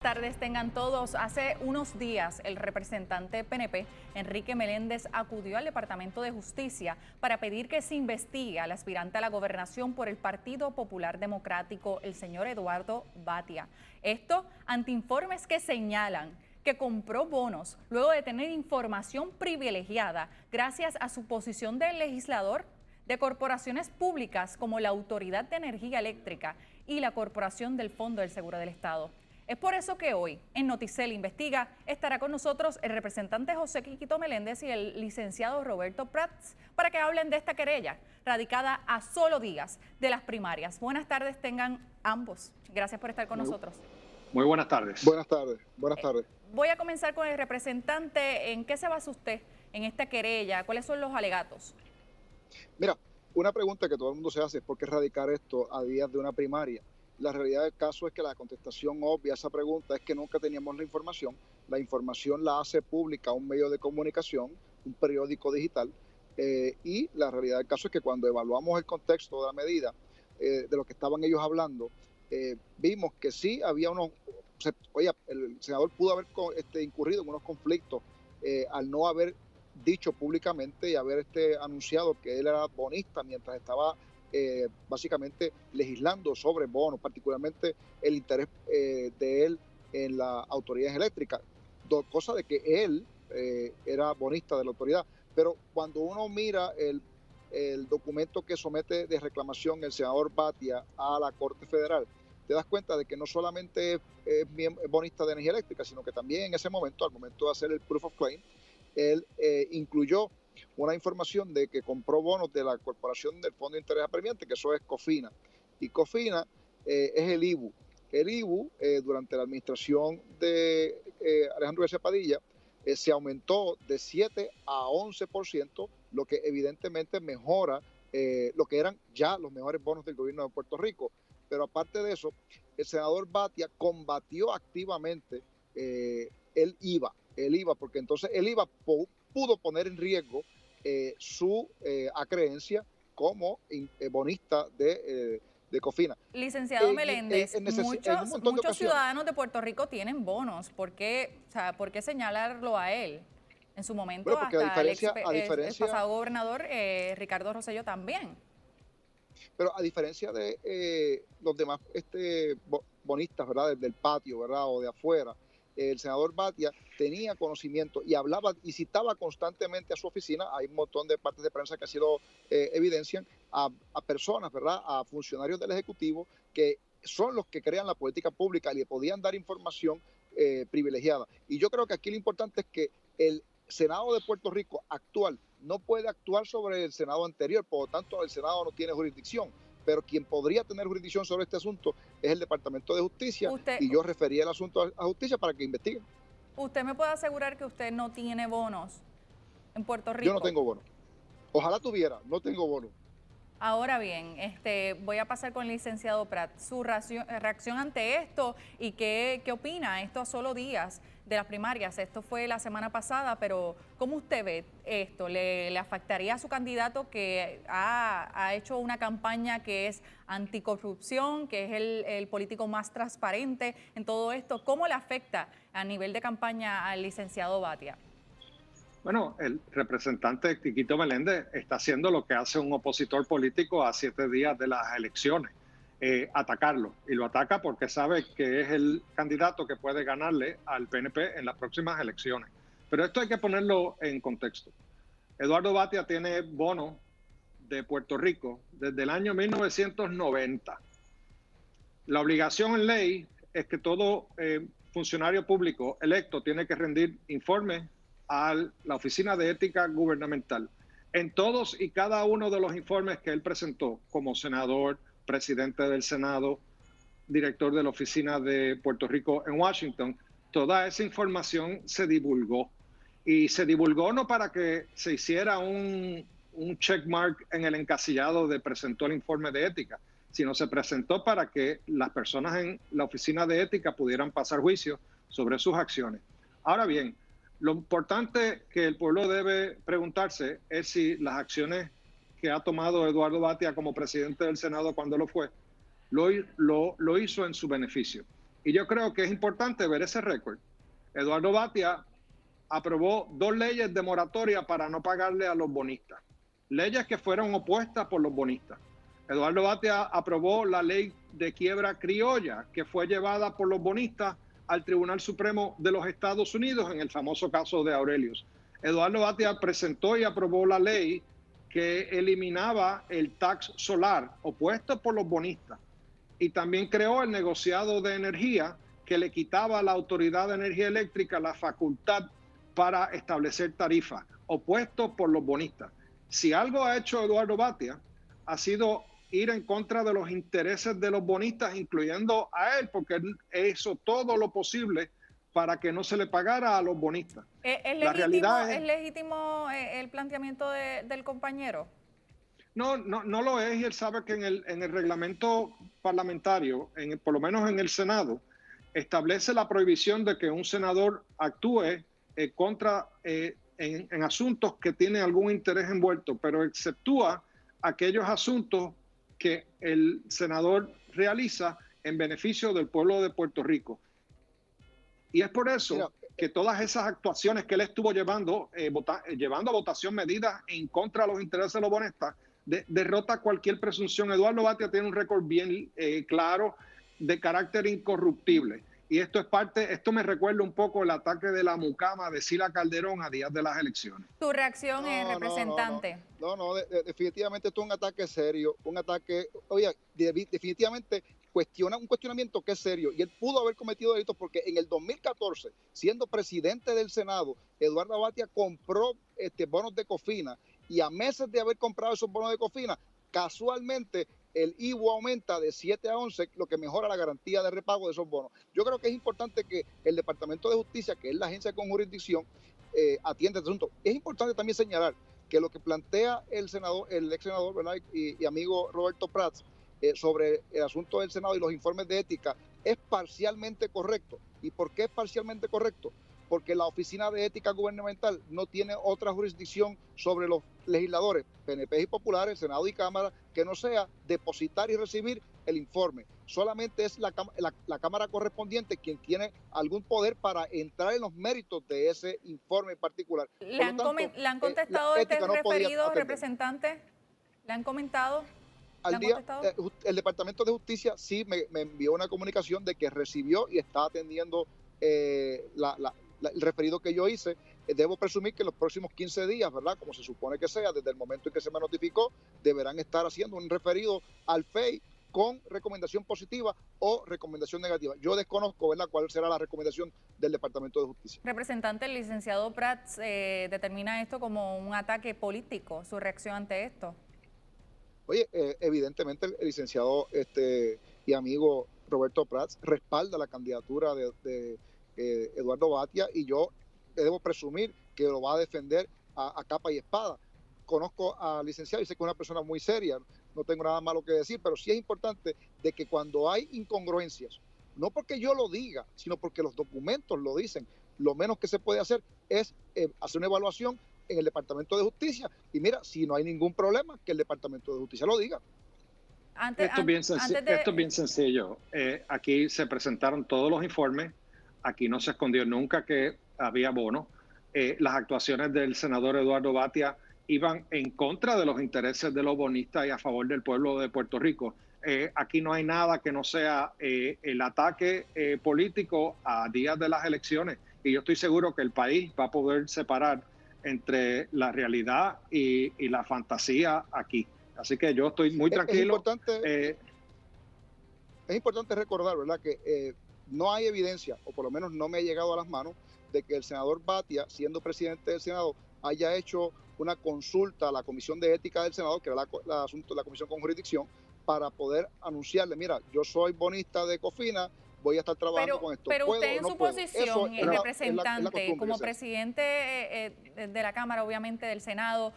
Tardes tengan todos. Hace unos días el representante PNP, Enrique Meléndez, acudió al Departamento de Justicia para pedir que se investigue al aspirante a la gobernación por el Partido Popular Democrático, el señor Eduardo Batia. Esto ante informes que señalan que compró bonos luego de tener información privilegiada gracias a su posición de legislador de corporaciones públicas como la Autoridad de Energía Eléctrica y la Corporación del Fondo del Seguro del Estado. Es por eso que hoy, en Noticel Investiga, estará con nosotros el representante José Quiquito Meléndez y el licenciado Roberto Prats para que hablen de esta querella, radicada a solo días de las primarias. Buenas tardes tengan ambos. Gracias por estar con nosotros. Muy buenas tardes. Buenas tardes. Buenas tardes. Voy a comenzar con el representante. ¿En qué se basa usted en esta querella? ¿Cuáles son los alegatos? Mira, una pregunta que todo el mundo se hace es ¿por qué radicar esto a días de una primaria? La realidad del caso es que la contestación obvia a esa pregunta es que nunca teníamos la información. La información la hace pública un medio de comunicación, un periódico digital, y la realidad del caso es que cuando evaluamos el contexto de la medida, de lo que estaban ellos hablando, vimos que sí había el senador pudo haber incurrido en unos conflictos al no haber dicho públicamente y haber anunciado que él era bonista mientras estaba básicamente legislando sobre bonos, particularmente el interés de él en las autoridades eléctricas, cosa de que él era bonista de la autoridad. Pero cuando uno mira el documento que somete de reclamación el senador Batia a la Corte Federal, te das cuenta de que no solamente es bonista de energía eléctrica, sino que también en ese momento, al momento de hacer el proof of claim, él incluyó una información de que compró bonos de la Corporación del Fondo de Interés Apremiante, que eso es COFINA. Y COFINA es el IBU. El IBU, durante la administración de Alejandro García Padilla, se aumentó de 7 a 11%, lo que evidentemente mejora lo que eran ya los mejores bonos del gobierno de Puerto Rico. Pero aparte de eso, el senador Batia combatió activamente el IVA, porque entonces el IVA pudo poner en riesgo su acreencia como bonista de COFINA. Licenciado Meléndez, muchos ciudadanos de Puerto Rico tienen bonos. ¿Por qué señalarlo a él? En su momento, bueno, hasta el pasado gobernador Ricardo Rosselló también. Pero a diferencia de los demás bonistas, ¿verdad? Del patio, ¿verdad? O de afuera, el senador Batia tenía conocimiento y hablaba y citaba constantemente a su oficina. Hay un montón de partes de prensa que evidencian a personas, ¿verdad? A funcionarios del Ejecutivo que son los que crean la política pública y le podían dar información privilegiada. Y yo creo que aquí lo importante es que el Senado de Puerto Rico actual no puede actuar sobre el Senado anterior, por lo tanto el Senado no tiene jurisdicción, pero quien podría tener jurisdicción sobre este asunto es el Departamento de Justicia, y yo referí el asunto a Justicia para que investiguen. ¿Usted me puede asegurar que usted no tiene bonos en Puerto Rico? Yo no tengo bonos. Ojalá tuviera, no tengo bonos. Ahora bien, voy a pasar con el licenciado Prat. Su reacción ante esto y qué opina esto a solo días de las primarias. Esto fue la semana pasada, pero ¿cómo usted ve esto? ¿Le afectaría a su candidato que ha hecho una campaña que es anticorrupción, que es el político más transparente en todo esto? ¿Cómo le afecta a nivel de campaña al licenciado Batia? Bueno, el representante Quiquito Meléndez está haciendo lo que hace un opositor político a 7 días de las elecciones, atacarlo. Y lo ataca porque sabe que es el candidato que puede ganarle al PNP en las próximas elecciones. Pero esto hay que ponerlo en contexto. Eduardo Batia tiene bonos de Puerto Rico desde el año 1990. La obligación en ley es que todo funcionario público electo tiene que rendir informes a la Oficina de Ética Gubernamental. En todos y cada uno de los informes que él presentó como senador, presidente del Senado, director de la Oficina de Puerto Rico en Washington, toda esa información se divulgó. Y se divulgó no para que se hiciera un checkmark en el encasillado de presentó el informe de ética, sino se presentó para que las personas en la Oficina de Ética pudieran pasar juicio sobre sus acciones. Ahora bien, lo importante que el pueblo debe preguntarse es si las acciones que ha tomado Eduardo Batia como presidente del Senado cuando lo fue, lo hizo en su beneficio. Y yo creo que es importante ver ese récord. Eduardo Batia aprobó 2 leyes de moratoria para no pagarle a los bonistas, leyes que fueron opuestas por los bonistas. Eduardo Batia aprobó la ley de quiebra criolla, que fue llevada por los bonistas al Tribunal Supremo de los Estados Unidos en el famoso caso de Aurelius. Eduardo Batia presentó y aprobó la ley que eliminaba el tax solar, opuesto por los bonistas, y también creó el negociado de energía, que le quitaba a la Autoridad de Energía Eléctrica la facultad para establecer tarifas, opuesto por los bonistas. Si algo ha hecho Eduardo Batia, ha sido ir en contra de los intereses de los bonistas, incluyendo a él, porque él hizo todo lo posible para que no se le pagara a los bonistas. La realidad ¿Es legítimo el planteamiento del compañero? No lo es, y él sabe que en el reglamento parlamentario, por lo menos en el Senado, establece la prohibición de que un senador actúe en asuntos que tienen algún interés envuelto, pero exceptúa aquellos asuntos que el senador realiza en beneficio del pueblo de Puerto Rico. Y es por eso que todas esas actuaciones que él estuvo llevando a votación medidas en contra de los intereses de los bonistas, derrota cualquier presunción. Eduardo Batia tiene un récord bien claro de carácter incorruptible. Y esto me recuerda un poco el ataque de la mucama de Sila Calderón a días de las elecciones. ¿Tu reacción es, representante? Definitivamente esto es un ataque serio, definitivamente un cuestionamiento que es serio, y él pudo haber cometido delitos porque en el 2014, siendo presidente del Senado, Eduardo Batia compró bonos de Cofina, y a meses de haber comprado esos bonos de Cofina, casualmente el IVU aumenta de 7 a 11, lo que mejora la garantía de repago de esos bonos. Yo creo que es importante que el Departamento de Justicia, que es la agencia con jurisdicción, atienda este asunto. Es importante también señalar que lo que plantea el ex senador, ¿verdad?, y amigo Roberto Prats, sobre el asunto del Senado y los informes de ética, es parcialmente correcto. ¿Y por qué es parcialmente correcto? Porque la Oficina de Ética Gubernamental no tiene otra jurisdicción sobre los legisladores, PNP y populares, Senado y Cámara, que no sea depositar y recibir el informe. Solamente es la Cámara correspondiente quien tiene algún poder para entrar en los méritos de ese informe en particular. ¿Le han contestado este referido, representante? ¿Le han comentado? El Departamento de Justicia sí me envió una comunicación de que recibió y está atendiendo el referido que yo hice. Debo presumir que en los próximos 15 días, ¿verdad?, como se supone que sea, desde el momento en que se me notificó, deberán estar haciendo un referido al FEI con recomendación positiva o recomendación negativa. Yo desconozco, ¿verdad?, cuál será la recomendación del Departamento de Justicia. Representante, el licenciado Prats determina esto como un ataque político. ¿Su reacción ante esto? Oye, evidentemente el licenciado y amigo Roberto Prats respalda la candidatura de Eduardo Batia, y yo debo presumir que lo va a defender a capa y espada. Conozco al licenciado y sé que es una persona muy seria, no tengo nada malo que decir, pero sí es importante de que cuando hay incongruencias, no porque yo lo diga, sino porque los documentos lo dicen, lo menos que se puede hacer es hacer una evaluación en el Departamento de Justicia, y mira, si no hay ningún problema, que el Departamento de Justicia lo diga. Esto es bien sencillo. Aquí se presentaron todos los informes, aquí no se escondió nunca que había bonos. Las actuaciones del senador Eduardo Batia iban en contra de los intereses de los bonistas y a favor del pueblo de Puerto Rico. Aquí no hay nada que no sea el ataque político a días de las elecciones, y yo estoy seguro que el país va a poder separar entre la realidad y la fantasía aquí. Así que yo estoy muy tranquilo. Es importante recordar, ¿verdad?, que no hay evidencia, o por lo menos no me ha llegado a las manos, de que el senador Batia, siendo presidente del Senado, haya hecho una consulta a la Comisión de Ética del Senado, que era la comisión con jurisdicción, para poder anunciarle, mira, yo soy bonista de Cofina, voy a estar trabajando con esto. Pero usted en su posición, representante, como presidente de la Cámara, obviamente del Senado,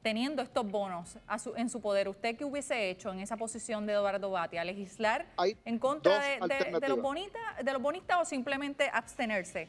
teniendo estos bonos en su poder, ¿usted qué hubiese hecho en esa posición de Eduardo Batia? ¿Legislar en contra de los bonistas o simplemente abstenerse?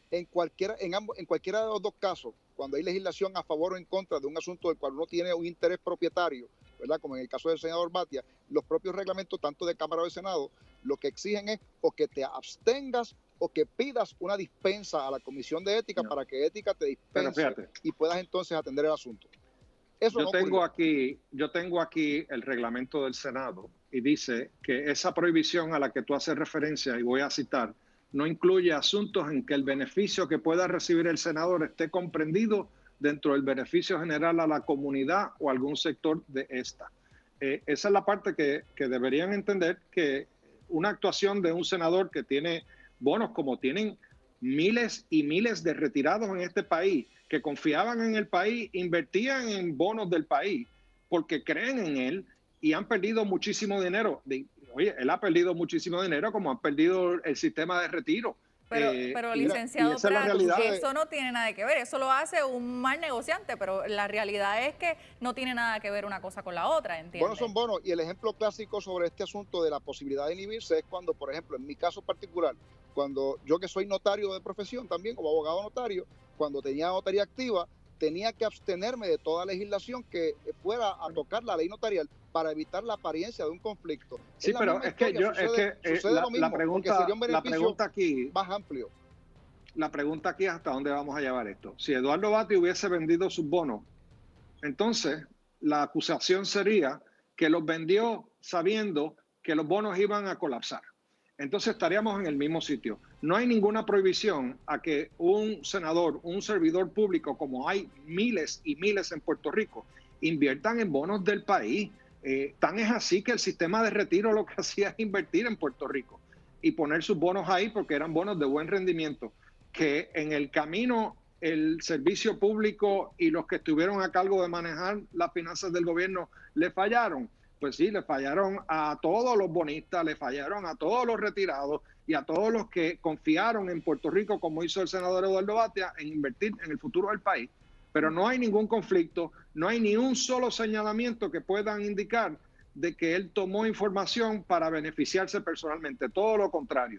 En cualquiera de los dos casos, cuando hay legislación a favor o en contra de un asunto del cual uno tiene un interés propietario, ¿verdad?, como en el caso del senador Batia, los propios reglamentos, tanto de Cámara o de Senado, lo que exigen es o que te abstengas o que pidas una dispensa a la Comisión de Ética para que Ética te dispense y puedas entonces atender el asunto. Eso yo tengo aquí el reglamento del Senado y dice que esa prohibición a la que tú haces referencia, y voy a citar, no incluye asuntos en que el beneficio que pueda recibir el senador esté comprendido dentro del beneficio general a la comunidad o algún sector de esta. Esa es la parte que deberían entender, que una actuación de un senador que tiene bonos como tienen miles y miles de retirados en este país, que confiaban en el país, invertían en bonos del país porque creen en él y han perdido muchísimo dinero. Oye, él ha perdido muchísimo dinero como han perdido el sistema de retiro. Pero licenciado Prat, eso no tiene nada que ver, eso lo hace un mal negociante, pero la realidad es que no tiene nada que ver una cosa con la otra, ¿entiendes? Bonos son bonos, y el ejemplo clásico sobre este asunto de la posibilidad de inhibirse es cuando, por ejemplo, en mi caso particular, cuando yo, que soy notario de profesión también, como abogado notario, cuando tenía notaría activa, tenía que abstenerme de toda legislación que fuera a tocar la ley notarial para evitar la apariencia de un conflicto. Sí, pero es que la pregunta aquí más amplio. La pregunta aquí es hasta dónde vamos a llevar esto. Si Eduardo Batti hubiese vendido sus bonos, entonces la acusación sería que los vendió sabiendo que los bonos iban a colapsar. Entonces estaríamos en el mismo sitio. No hay ninguna prohibición a que un senador, un servidor público, como hay miles y miles en Puerto Rico, inviertan en bonos del país. Tan es así que el sistema de retiro lo que hacía es invertir en Puerto Rico y poner sus bonos ahí porque eran bonos de buen rendimiento, que en el camino el servicio público y los que estuvieron a cargo de manejar las finanzas del gobierno le fallaron. Pues sí, le fallaron a todos los bonistas, le fallaron a todos los retirados y a todos los que confiaron en Puerto Rico, como hizo el senador Eduardo Batia, en invertir en el futuro del país. Pero no hay ningún conflicto, no hay ni un solo señalamiento que puedan indicar de que él tomó información para beneficiarse personalmente, todo lo contrario.